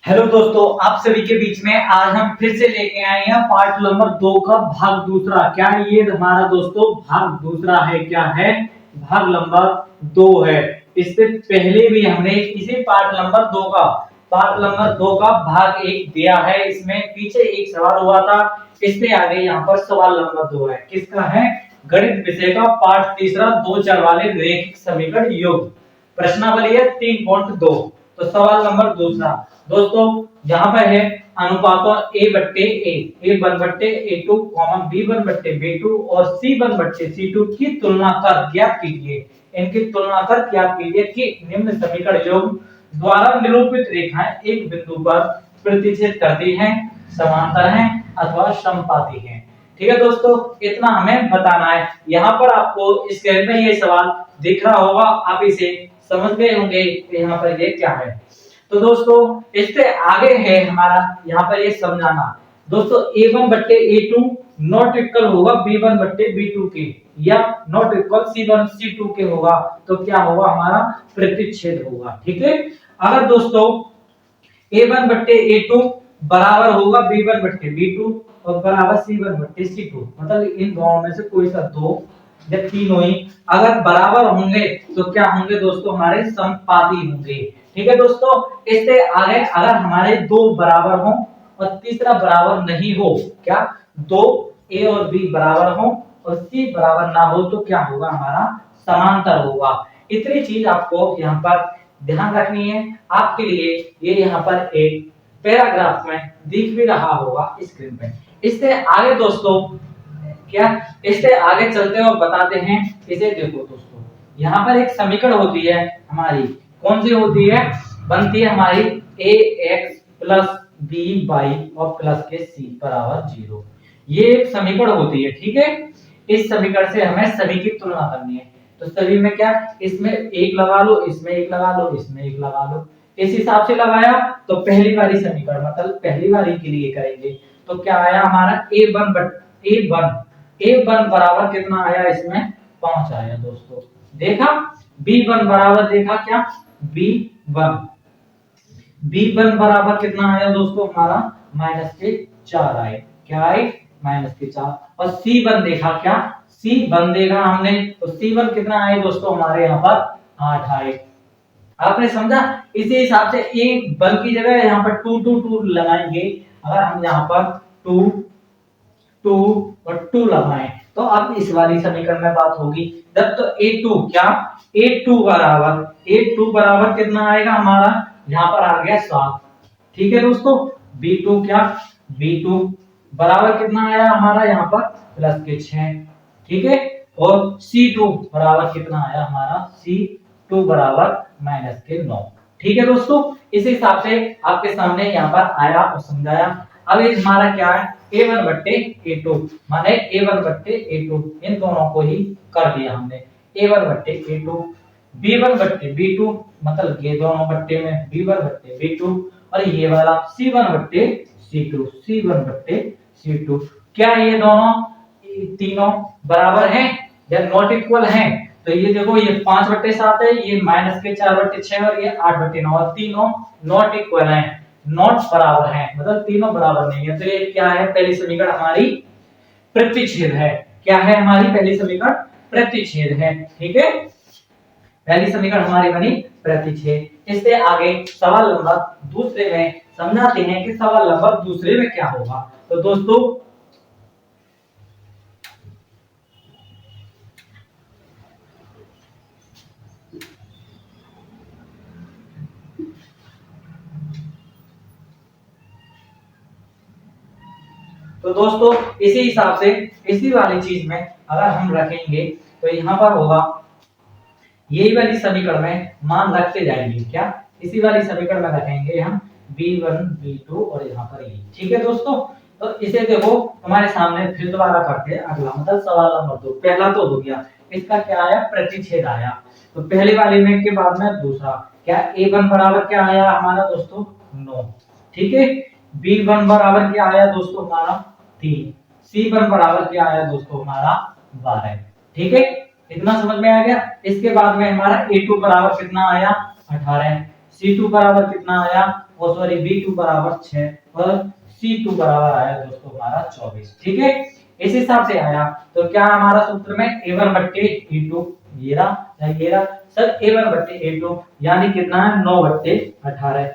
Hello दोस्तों, आप सभी के बीच में आज हम फिर से लेके आए हैं पार्ट नंबर 2 का भाग दूसरा। क्या ये हमारा दोस्तों भाग दूसरा है? क्या है? भाग नंबर 2 है। इससे पहले भी हमने इसी पार्ट नंबर 2 का भाग 1 दिया है। इसमें पीछे एक सवाल हुआ था, इससे आगे यहाँ पर सवाल नंबर 2 है। किसका है? गणित विषय का पार्ट तीसरा, दो चर वाले रैखिक समीकरण योग। प्रश्नावली है 3.2। तो सवाल नंबर दूसरा दोस्तों यहाँ पर है अनुपातों a/a1/a2, b1/b2 और c1/c2 की तुलना कर ज्ञात कीजिए। इनकी तुलना कर ज्ञात कीजिए कि निम्न समीकरण योग द्वारा निरूपित रेखाएं एक बिंदु पर प्रतिच्छेद करती हैं, समांतर हैं अथवा समपाती हैं। ठीक है दोस्तों, इतना हमें बताना है। यहाँ पर आपको स्क्रीन में ये सवाल दिख रहा होगा, आप इसे समझ गए होंगे कि यहाँ पर ये क्या है। तो दोस्तों इससे आगे है हमारा यहाँ पर ये समझाना। दोस्तों a1/a2 नॉट इक्वल होगा b1/b2 के, या नॉट इक्वल c1/c2 के होगा। तो क्या होगा? हमारा प्रतिच्छेद होगा। ठीक है, अगर दोस्तों a1/a2 बराबर होगा b1/b2 और बराबर c1/c2, मतलब इन दोनों में से कोई सा दो या तीनों ही अगर बराबर होंगे तो क्या होंगे दोस्तों? हमारे समपाती होंगे। ठीक है दोस्तों, इससे आगे अगर हमारे दो बराबर हो और तीसरा बराबर नहीं हो, क्या दो ए और बी बराबर हो और सी बराबर ना हो, तो क्या होगा? हमारा समांतर होगा। इतनी चीज आपको यहाँ पर ध्यान रखनी है। आपके लिए ये यहाँ पर एक पैराग्राफ में दिख भी रहा होगा स्क्रीन पे। इससे आगे दोस्तों क्या, इससे आगे चलते हैं और बताते हैं। इसे देखो दोस्तों, यहाँ पर एक समीकरण होती है हमारी, कौन सी होती है? बनती है हमारी ax प्लस by और प्लस के c बराबर 0। ये एक समीकरण होती है। ठीक है, इस समीकरण से हमें सभी की तुलना करनी है। तो सभी में क्या, इसमें एक लगा लो, इसमें एक लगा लो, इसमें एक लगा लो। इस हिसाब से लगाया तो पहली वाली समीकरण मतलब पहली वाली के लिए करेंगे तो क्या आया हमारा? a1 बराबर कितना आया? इसमें 5 आया दोस्तों। देखा b1 बराबर, देखा क्या b1 बराबर कितना आया दोस्तों? हमारा -4 आए। क्या आए? -4। और c1 देखा क्या? c1 देखा हमने तो c1 कितना आए दोस्तों? हमारे यहाँ पर 8 आए। आपने समझा? इसी हिसाब से एक बल की जगह यहाँ पर 2 2 2 लगाएंगे। अगर हम यहाँ पर 2 2 और 2 लगाएं तो अब इस वाली समीकरण में बात होगी जब तो a2 क्या, a2 बराबर कितना आएगा हमारा? यहाँ पर आ गया 7। ठीक है दोस्तों, b2 क्या, b2 बराबर कितना आया हमारा? यहाँ पर प्लस के 6। ठीक है, और c2 बराबर कितना आया हमारा? c2 बराबर माइनस के 9। ठीक है दोस्तों, इस हिसाब से आपके सामने यहाँ पर आया और समझाया। अब ये हमारा क्या है? a1/a2 माने a1/a2, इन दोनों को ही कर दिया हमने। a1/a2 b1/b2 मतलब ये दोनों बट्टे में b1/b2 और ये वाला c1/c2 क्या ये दोनों तीनों बराबर हैं या नॉट इक्वल हैं? तो ये देखो, ये 5/7 है, ये -4/6 और ये 8/9 और तीनों नॉट इक्वल हैं, नॉट बराबर हैं, मतलब तीनों बराबर नहीं है। तो ये क्या है? पहली समीकरण हमारी प्रतिच्छेद है। क्या है हमारी पहली समीकरण? प्रतिच्छेद है। ठीक है, पहली समीकरण हमारी बनी प्रतिच्छेद। इससे आगे सवाल नंबर दूसरे में समझाते हैं कि सवाल नंबर दूसरे में क्या होगा। तो दोस्तों इसी हिसाब से इसी वाली चीज में अगर हम रखेंगे तो यहाँ पर होगा यही वाली समीकरण में मान रखते जाएंगे। क्या इसी वाली समीकरण में रखेंगे हम b1 b2 और यहाँ पर ये। ठीक है दोस्तों, तो इसे देखो हमारे सामने फिर दोबारा करते हैं अगला, मतलब सवाल नंबर 2। पहला तो हो गया, इसका क्या आया? प्रतिच्छेद आया। तो पहले वाले में के बाद में दूसरा क्या, a1 बराबर क्या आया हमारा दोस्तों? 9। ठीक है, b1 बराबर क्या आया दोस्तों? हमारा 3। c1 बराबर क्या आया दोस्तों? हमारा 12। ठीक है, इतना समझ में आ गया। इसके बाद में हमारा a2 बराबर कितना आया? 18। c2 बराबर कितना आया? और सॉरी B2 बराबर 6 और C2 बराबर आया दोस्तों हमारा 24। ठीक है, इस हिसाब से आया तो क्या हमारा सूत्र में A1 बट्टे A2 ये रहा सर A1 बट्टे A2 यानी कितना है 9 बट्टे 18।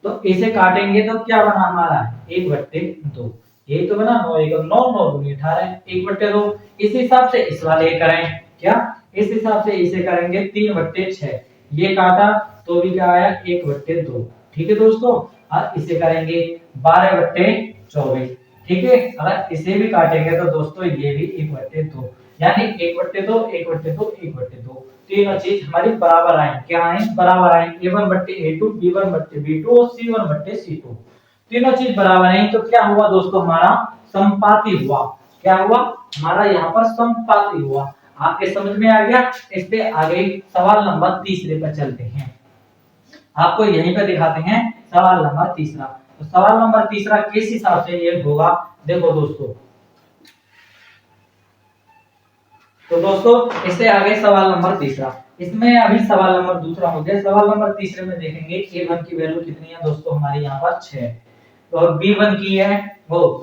तो इसे काटेंगे तो क्या बना हमारा 1 बट्टे 2, ये तो बना 9 1 9 9 दूनी 18 1 बट्टे 2। इस हिसाब से इस वाले करें क्या, इस हिसाब से इसे करेंगे 3 बट्टे 6, ये काटा तो भी क्या आया 1 बट्टे 2। ठीक है दोस्तों, और इसे करेंगे 12 बट्टे 24। ठीक है, अगर इसे भी काटेंगे तो दोस्तों ये भी 1 बट्टे 2 यानी 1 बट्टे 2 1 बट्टे 2 1 बट्टे 2, तीनों चीज हमारी बराबर आए। क्या आए बराबर आए, A1 बट्टे A2 B1 बट्टे B2 और C1 बट्टे C2, तीनों चीज बराबर है। तो क्या हुआ दोस्तों हमारा संपाती हुआ, क्या हुआ हमारा यहाँ पर संपाती हुआ। आपके समझ में आ गया। इससे आगे सवाल नंबर तीसरे पर चलते हैं, आपको यहीं पर दिखाते हैं सवाल नंबर तीसरा। तो सवाल नंबर तीसरा किस हिसाब से ये होगा देखो दोस्तों। तो दोस्तों इससे आगे सवाल नंबर तीसरा, इसमें अभी सवाल नंबर दूसरा हो गया। सवाल नंबर तीसरे में देखेंगे A1 की वैल्यू कितनी है दोस्तों हमारी यहाँ पर 6 और B1 की है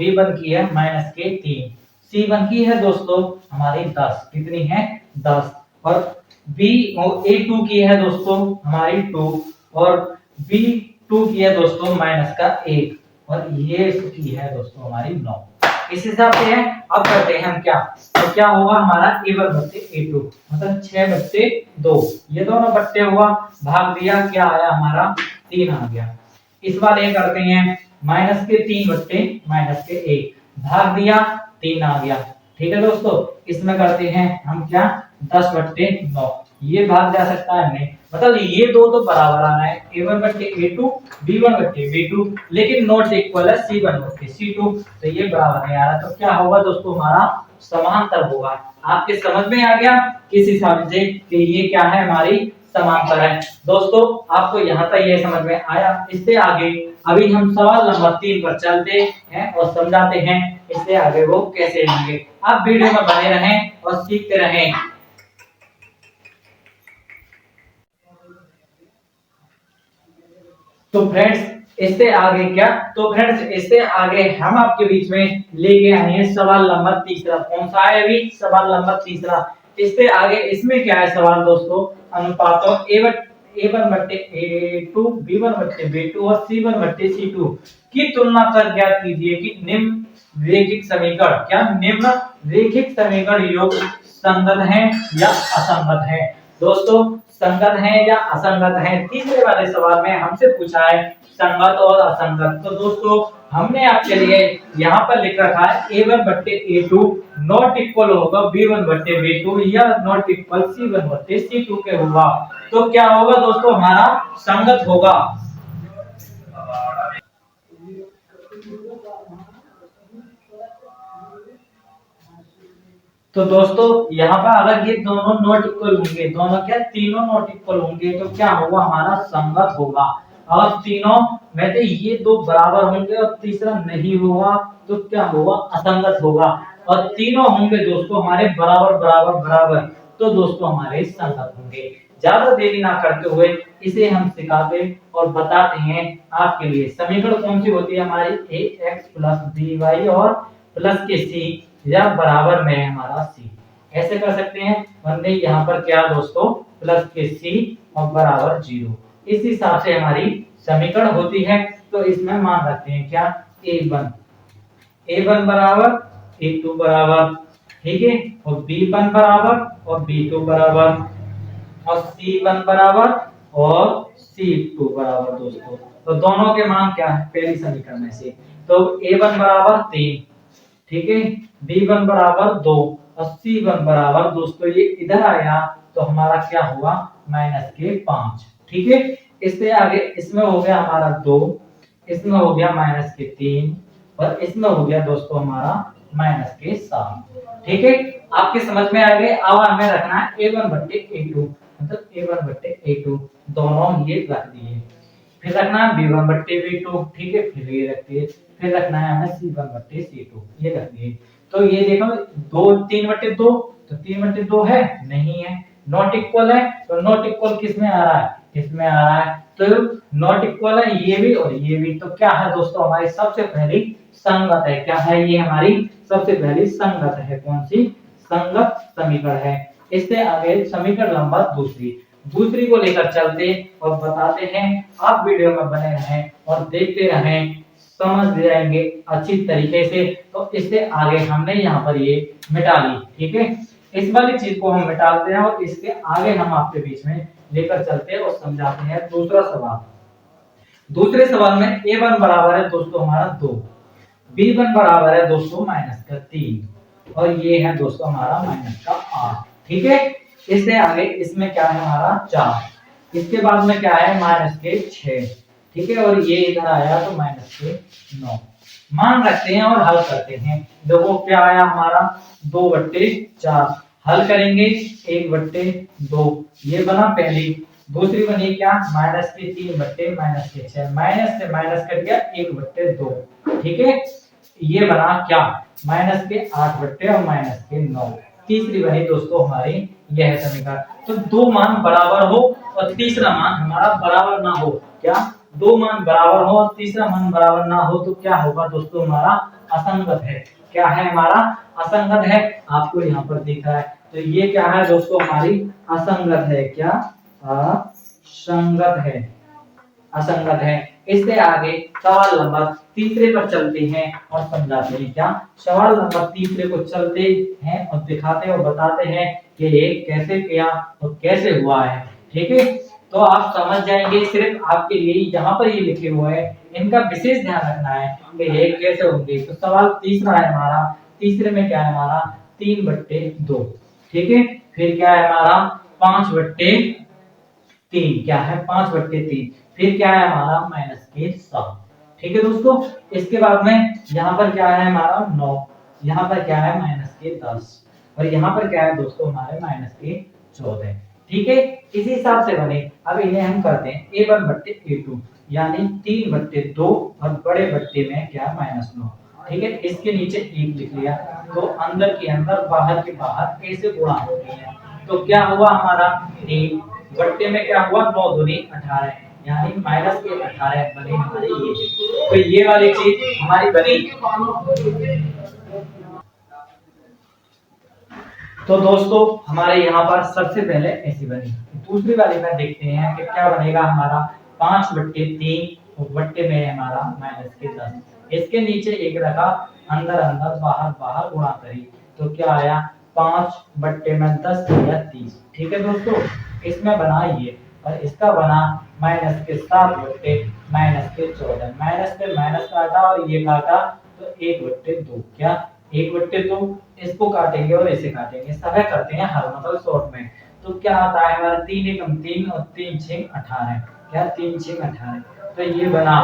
B1 की है -3, C1 की है दोस्तों हमारी 10, कितनी है 10, और A2 की है दोस्तों हमारी 2 और B2 की है दोस्तों -1 और ये की है दोस्तों हमारी 9। इस हिसाब से है। अब करते हैं हम क्या, तो क्या होगा हमारा A1 बट्टे A2 मतलब 6 बट्टे 2, ये दोनों बट्टे हुआ, भाग दिया क्या आया हमारा 3 आ गया। इस बार ये करते हैं -3 बट्टे -1, भाग दिया 3 आ गया। ठीक है दोस्तों, इसमें करते हैं हम क्या 10 बट्टे 9, ये भाग जा सकता है नहीं, मतलब ये दो तो बराबर आ रहा है A1 बट्टे A2 B1 बट्टे B2, लेकिन नॉट इक्वल है C1 बट्टे C2, तो ये बराबर नहीं आ रहा। तो क्या होगा दोस्तों हमारा समांतर होगा। आपके समझ में आ गया किस हिसाब से कि ये क्या है हमारी समांतर है। दोस्तों आपको यहाँ तक ये समझ में आया। इससे आगे अभी हम सवाल नंबर 3 पर चलते हैं और समझाते हैं इससे आगे वो कैसे लेंगे। आप वीडियो में बने रहें और सीखते रहें। तो फ्रेंड्स इससे आगे क्या, तो फ्रेंड्स इससे आगे हम आपके बीच में लेके आए हैं सवाल नंबर तीसरा। कौन सा है अभी सवाल नंबर तीसरा। इससे आगे इसमें क्या है सवाल दोस्तों, अनुपातों A1 बट्टे A2 B1 बट्टे B2 और C1 बट्टे C2 की तुलना कर ज्ञात कीजिए कि निम्न रैखिक समीकरण, क्या निम्न रैखिक समीकरण योग संगत है या असंगत है। दोस्तों संगत है या असंगत है, तीसरे वाले सवाल में हमसे पूछा है संगत और असंगत। तो दोस्तों हमने आपके लिए यहाँ पर लिख रखा है A1 बट्टे A2 नॉट इक्वल होगा B1 बट्टे B2 या नॉट इक्वल C1 बट्टे C2 के होगा। तो क्या होगा दोस्तों हमारा संगत होगा। तो दोस्तों यहाँ पर अगर ये दोनों नॉट इक्वल होंगे, दोनों क्या तीनों नॉट इक्वल होंगे, तो क्या होगा हमारा संगत होगा। और तीनों में से ये दो बराबर होंगे और तीसरा नहीं होगा तो क्या होगा असंगत होगा। और तीनों होंगे दोस्तों हमारे बराबर बराबर बराबर, तो दोस्तों हमारे संगत होंगे। ज्यादा देरी ना करते हुए इसे हम सिखाते और बताते हैं आपके लिए। समीकरण कौन सी होती है हमारी ax प्लस by और प्लस के c या बराबर में हमारा c, ऐसे कर सकते हैं। वरना यहाँ पर क्या दोस्तों प्लस के c और बराबर 0, इस हिसाब से हमारी समीकरण होती है। तो इसमें मान रखते हैं क्या a1 बराबर a2 बराबर, ठीक है, और b1 बराबर और b2 बराबर और c1 बराबर और c2 बराबर। दोस्तों तो दोनों के मान क्या है पहली समीकरण में से, तो a1 बराबर 3, ठीक है, b1 बराबर 2 और c1 बराबर दोस्तों ये इधर आया तो हमारा क्या हुआ -5, ठीक है। इससे आगे इसमें हो गया हमारा 2, इसमें हो गया -3 और इसमें हो गया दोस्तों हमारा -7, ठीक है। आपके समझ में आ गए। अब हमें रखना है a1 बट्टे a2, मतलब a1 बट्टे a2 दोनों ये रख दिए, फिर रखना है b1 बट्टे b2, ठीक है, फिर ये रख दिए, फिर रखना है हमें c1 बट्टे c2, ये रख दिए। तो ये देखो 3 बट्टे 2, तो 3 बट्टे 2 है नहीं है, नॉट इक्वल है, तो नॉट इक्वल किस में आ रहा है इसमें आ रहा है, तो नॉट इक्वल है ये भी और ये भी। तो क्या है दोस्तों, हमारी सबसे पहली संगत है। क्या है ये, हमारी सबसे पहली संगत है। कौन सी संगत समीकरण है। इससे आगे समीकरण नंबर दूसरी को लेकर चलते और बताते हैं। आप वीडियो में बने रहें और देखते रहें, समझ जाएंगे अच्छी तरीके से। तो इससे आगे हमने यहाँ पर ये मिटा ली, ठीक है। इस वाली चीज को हम मिटाते हैं और इसके आगे हम आपके बीच में लेकर चलते हैं और समझाते हैं दूसरा सवाल। दूसरे सवाल में a1 बराबर है दोस्तों हमारा 2, b1 बराबर है दोस्तों माइनस का 3 और ये है दोस्तों हमारा माइनस का 8, ठीक है। इससे आगे इसमें क्या है हमारा 4, इसके बाद में क्या है माइनस के 6, ठीक है। और ये इधर आया तो माइनस के 9। मान रखते हैं और हल करते हैं। देखो क्या आया हमारा 2/4, हल करेंगे 1/2, ये बना पहली। दूसरी बनी क्या माइनस के 3/-6, माइनस से माइनस कर दिया 1/2, ठीक है। ये बना क्या माइनस के 8 और माइनस के 9। तीसरी बनी दोस्तों हमारी यह है समीकरण। तो दो मान बराबर हो और तीसरा मान हमारा बराबर ना हो, क्या दो मान बराबर हो और तीसरा मान बराबर ना हो तो क्या होगा दोस्तों, हमारा असंगत है। क्या है हमारा असंगत है, आपको यहाँ पर दिख रहा है। तो ये क्या है दोस्तों, हमारी असंगत है। क्या असंगत है, असंगत है। इससे आगे सवाल नंबर तीसरे पर चलते हैं और समझाते हैं। क्या सवाल नंबर तीसरे को चलते हैं और दिखाते हैं और बताते हैं कि ये कैसे किया और कैसे हुआ है, ठीक है। तो आप समझ जाएंगे। सिर्फ आपके लिए यहाँ पर ये लिखे हुए हैं, इनका विशेष ध्यान रखना है कि ये कैसे होंगे। तो सवाल तीसरा है हमारा, तीसरे में क्या है हमारा 3/2, ठीक है। फिर क्या है हमारा 5/3, क्या है 5/3। फिर क्या है हमारा माइनस के 7, ठीक है दोस्तों। इसके बाद में यहाँ पर क्या है हमारा 9, यहाँ पर क्या है माइनस के 10 और यहाँ पर क्या है दोस्तों हमारे माइनस के 14, ठीक है। इसी हिसाब से बने। अब इन्हें हम करते हैं a1/a2 यानी 3/2 और बड़े बट्टे में क्या -9, ठीक है। इसके नीचे 1 लिख लिया तो अंदर के अंदर बाहर के बाहर ऐसे गुणा हो गई है। तो क्या हुआ हमारा 1 बट्टे में क्या हुआ 9 दूनी 18 यानी माइनस के 18 बने हमारे ये। तो ये वाली चीज हमारी बनी। तो दोस्तों हमारे यहाँ पर सबसे पहले ऐसी बनी। दूसरी वाली में देखते हैं कि क्या बनेगा हमारा 5/3 और बट्टे में हमारा माइनस के 10। इसके नीचे 1 रखा, अंदर अंदर बाहर बाहर गुणा करी तो क्या आया 5/10 या 30, ठीक है दोस्तों। इसमें बना ये और इसका बना माइनस के 7/-14, माइनस पे माइनस काटा और ये काटा तो 1/2, क्या 1/2। इसको काटेंगे और इसे काटेंगे, सब करते हैं हल मतलब शॉर्ट में। तो क्या आता है हमारा 3 एकम 3 और 3 6 18, क्या 3 6 18। तो ये बना।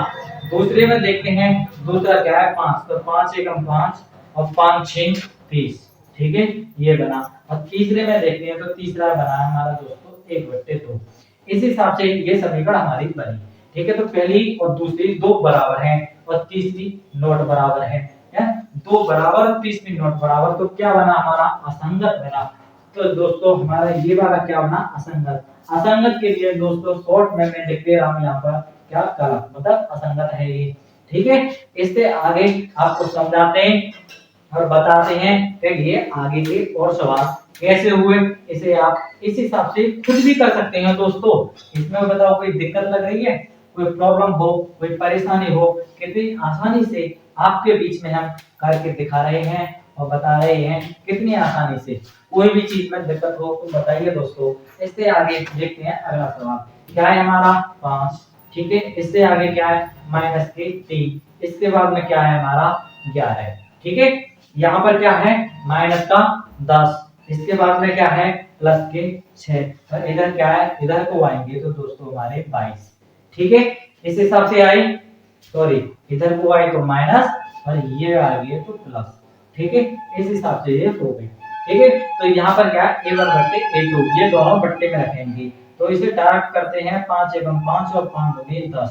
दूसरे में देखते हैं, दूसरा क्या है 5, तो 5 एकम 5 और 5 6 30, ठीक है ये बना। और तीसरे में देखते हैं तो तीसरा बना है हमारा दोस्तों 1/2। इस हिसाब से ये समीकरण हमारी बनी, ठीक है। तो पहली और दूसरी दो बराबर हैं और तीसरी नॉट बराबर है, दो बराबर और तीसरी नॉट बराबर। तो क्या बना हमारा असंगत बना। तो दोस्तों हमारा ये वाला क्या बना असंगत। असंगत के लिए दोस्तों शॉर्ट में मैं लिख दे रहा हूं यहाँ पर क्या काला मतलब असंगत है ये, ठीक है। इससे आगे आपको समझाते हैं और बताते हैं कि ये आगे के और सवाल कैसे हुए। इसे आप इस हिसाब से खुद भी कर सकते हैं दोस्तों। इसमें बताओ कोई दिक्कत लग रही है, कोई प्रॉब्लम हो, कोई परेशानी हो, कितनी आसानी से आपके बीच में हम करके दिखा रहे हैं और बता रहे हैं कितनी आसानी से। कोई भी चीज में दिक्कत हो तो बताइए दोस्तों। इससे आगे देखते हैं अगला सवाल। क्या है हमारा 5, ठीक है। इससे आगे क्या है माइनस के 3, इसके बाद में क्या है हमारा 11, ठीक है। यहाँ पर क्या है माइनस का 10, इसके बाद में क्या है प्लस के 6 और इधर क्या है इधर को आएंगे तो दोस्तों हमारे 22, ठीक है। इस हिसाब से आई, सॉरी इधर को आई तो माइनस और ये आ गई तो प्लस, ठीक है। इस हिसाब से ये हो गई, ठीक है। तो यहाँ पर क्या है a1/a2 ये दोनों बट्टे में रखेंगे तो इसे डायरेक्ट करते हैं 5 एकम 5 और 5 दूनी 10,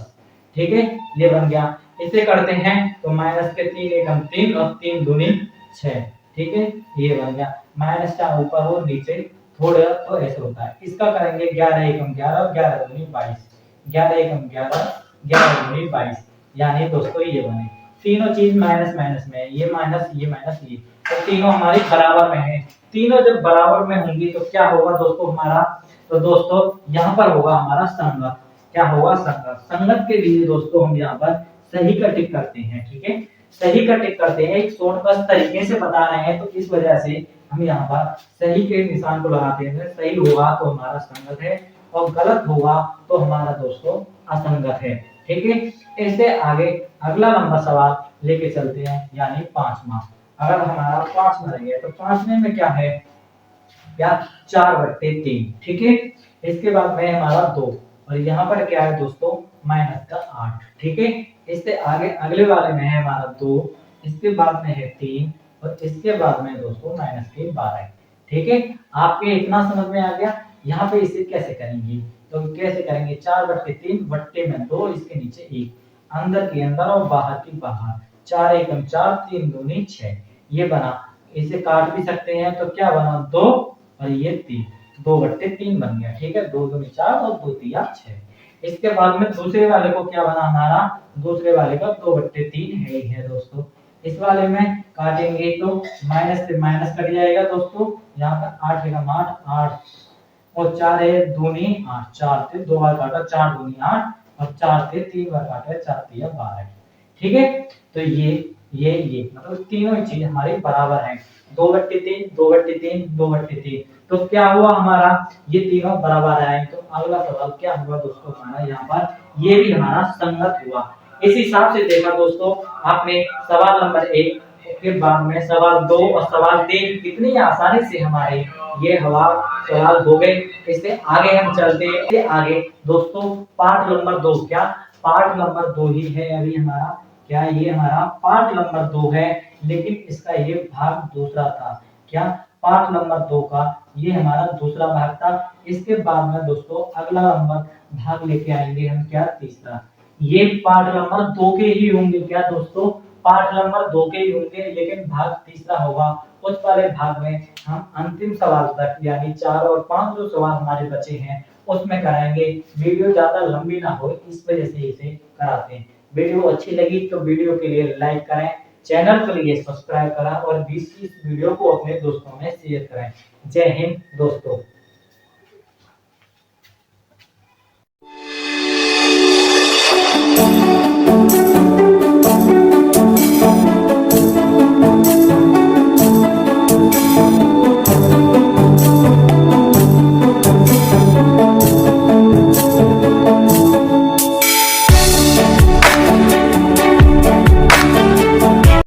ठीक है ये बन गया। इसे करते हैं तो माइनस के 3 एकम 3 और 3 दूनी 6, ठीक है ये बन गया। माइनस का ऊपर और नीचे थोड़ा तो ऐसे होता है। इसका करेंगे 11 एकम 11, 11 दूनी 22, 11 एकम 11, 11 दूनी 22, यानी दोस्तों ये बने। तीनों चीज माइनस माइनस में है, ये माइनस ये, तो तीनों हमारे बराबर में है। तीनों जब बराबर में होंगी तो क्या होगा दोस्तों हमारा, तो दोस्तों यहाँ पर होगा हमारा संगत। क्या होगा? संगत। संगत के लिए दोस्तों हम यहाँ पर सही का टिक करते हैं, ठीक है, सही का टिक करते हैं। एक शॉर्टकट तरीके से बता रहे हैं तो इस वजह से हम यहाँ पर सही के निशान को लगाते हैं। सही होगा तो हमारा संगत है और गलत होगा तो हमारा दोस्तों असंगत है, ठीक है। इससे आगे अगला नंबर सवाल लेके चलते हैं, यानी पांचवा। अगर हमारा पांचवा रहेगा तो पांचवे में क्या है, क्या 4/3, ठीक है। इसके बाद में हमारा 2 और यहाँ पर क्या है दोस्तों माइनस का 8, ठीक है। इससे आगे अगले वाले में है हमारा 2, इसके बाद में है 3 और इसके बाद में दोस्तों माइनस के 12, ठीक है। आपके इतना समझ में आ गया। यहाँ पे इसे कैसे करेंगे, तो कैसे करेंगे, 4/3 बट्टे में 2, इसके नीचे 1, अंदर के अंदर और बाहर की बाहर, 4 एकम 4, 3 दूनी 6, ये बना। इसे काट भी सकते हैं तो क्या बना 2 और ये 3, 2/3 बन गया, ठीक है। 2 दूनी 4 और 2 तिया 6। इसके बाद में दूसरे वाले को क्या बना हमारा, दूसरे वाले का 2/3 है ही है दोस्तों। इस वाले में काटेंगे तो माइनस से माइनस कट जाएगा दोस्तों। यहाँ पर 8 एकम 8, 8 और 4 है दूनी 8, 4 से 2 बार काटा, 4 दूनी 8 और 4 से 3 बार काटा, 4 तिया 12, ठीक है। तो ये मतलब तीनों ही चीज हमारी बराबर है, 2/3, 2/3, 2/3। तो क्या हुआ हमारा, ये तीनों बराबर आए। तो अगला सवाल क्या हुआ दोस्तों हमारा, यहाँ पर ये भी हमारा संगत हुआ। इस हिसाब से देखा दोस्तों आपने सवाल नंबर 1 के बाद में सवाल 2 और सवाल 3 कितनी आसानी से हमारे ये हवा सवाल हो गए। इससे आगे हम चलते हैं, आगे दोस्तों पार्ट नंबर 2, क्या पार्ट नंबर 2 ही है अभी हमारा, क्या ये हमारा पार्ट नंबर 2 है, लेकिन इसका ये भाग दूसरा था। क्या पार्ट नंबर 2 का ये हमारा दूसरा भाग था। इसके बाद में दोस्तों अगला नंबर भाग लेके आएंगे हम, क्या तीसरा। ये पार्ट नंबर 2 के ही होंगे, क्या दोस्तों पार्ट नंबर 2 के ही होंगे, लेकिन भाग तीसरा होगा। उस वाले भाग में हम अंतिम सवाल तक यानी 4 और 5 जो सवाल हमारे बचे हैं उसमें कराएंगे। वीडियो ज्यादा लंबी ना हो इस वजह से इसे कराते हैं। वीडियो अच्छी लगी तो वीडियो के लिए लाइक करें, चैनल के लिए सब्सक्राइब करें और इस वीडियो को अपने दोस्तों में शेयर करें। जय हिंद दोस्तों।